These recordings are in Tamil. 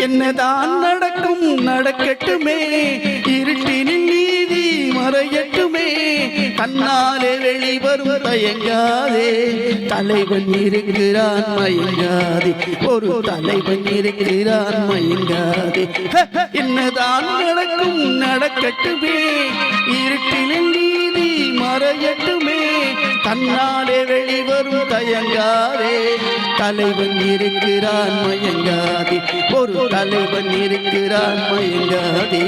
என்னதான் நடக்கும் நடக்கட்டுமே, இருட்டினில் நீதி மறையட்டுமே, தன்னாலே வெளிவரும் தயங்காதே, தலைவன் இருக்கிறான் மயங்காதே, ஒரு தலைவன் இருக்கிறான் மயங்காதே. என்னதான் நடக்கும் நடக்கட்டுமே, இருட்டினில் நீதி மறையட்டுமே, தன்னாலே வெளிவரும் தயங்காதே, தலைவன் இருக்கிறான் மயங்காதே, ஒரு தலைவன் இருக்கிறான் மயங்காதே.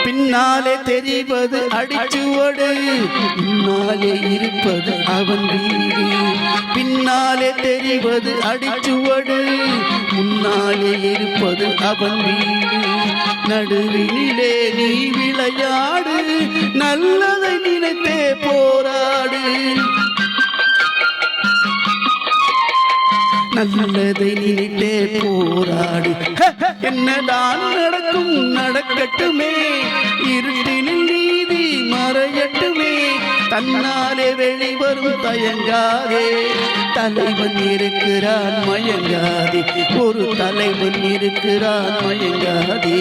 பின்னாலே தெரிவது அடிச்சுவடு, முன்னாலே இருப்பது அவன் வீடு. பின்னாலே தெரிவது அடிச்சுவடு, முன்னாலே இருப்பது அவன் வீடு. நடுவினிலே நீ விளையாடு, நல்லதை நினைத்தே போராடு, நல்லதை நினைத்தே போராடு. என்னதான் நடக்கும் நடக்கட்டுமே, இருட்டினில் நீதி மறையட்டுமே, தன்னாலே வெளிவரும் தயங்காதே, தலைவன் இருக்கிறான் மயங்காதே, ஒரு தலைவன் இருக்கிறான் மயங்காதே.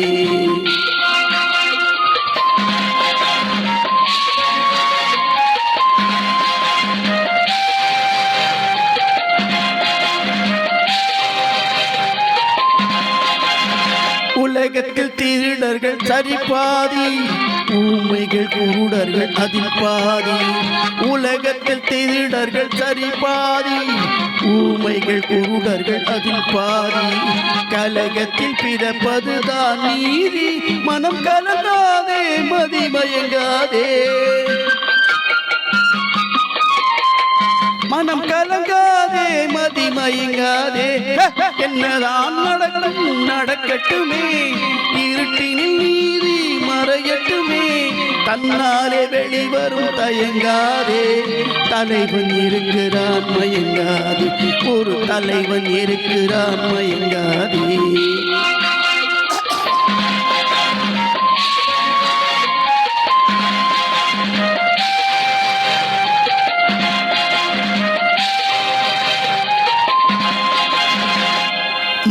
உலகத்தில் திருடர்கள் சரிபாதி, ஊமைகள் குருடர்கள் அதில் பாதி. உலகத்தில் திருடர்கள் சரிபாதி, ஊமைகள் குருடர்கள் அதில் பாதி. கலகத்தில் பிறப்பதுதான் நீதி, மனம் கலங்காதே மதிமயங்காதே, மனம் கலங்காதே மதிமயங்காதே. என்னதான் நடக்கும் நடக்கட்டுமே, இருட்டினில் நீதி மறையட்டுமே, தன்னாலே வெளிவரும் தயங்காதே, தலைவன் இருக்கிறான் மயங்காதே, ஒரு தலைவன் இருக்கிறான் மயங்காதே.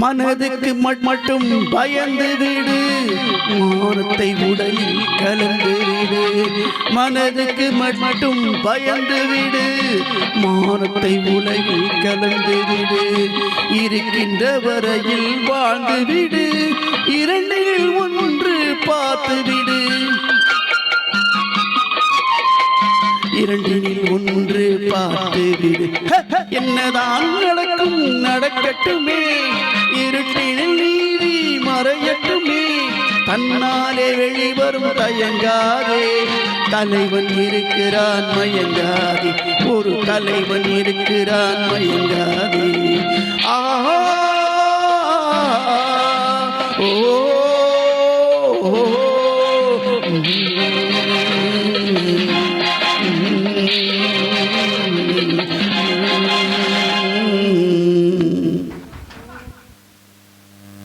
மனதுக்கு மட்டும் பயந்து விடு, மானத்தை உடலில் கலந்து விடு. மனதுக்கு மட்டும் பயந்து விடு, மானத்தை உலகில் கலந்து விடு. இருக்கின்ற வரையில் வாழ்ந்து விடு, இரண்டில் ஒன்று பார்த்து விடு, இரண்டினில் ஒன்று பார்த்து விடு. என்னதான் நடக்கும் நடக்கட்டுமே, இருட்டினில் நீதி மறையட்டுமே, தன்னாலே வெளிவரும் தயங்காதே, தலைவன் இருக்கிறான் மயங்காதே, ஒரு தலைவன் இருக்கிறான் மயங்காதே. ஆஹா ஓ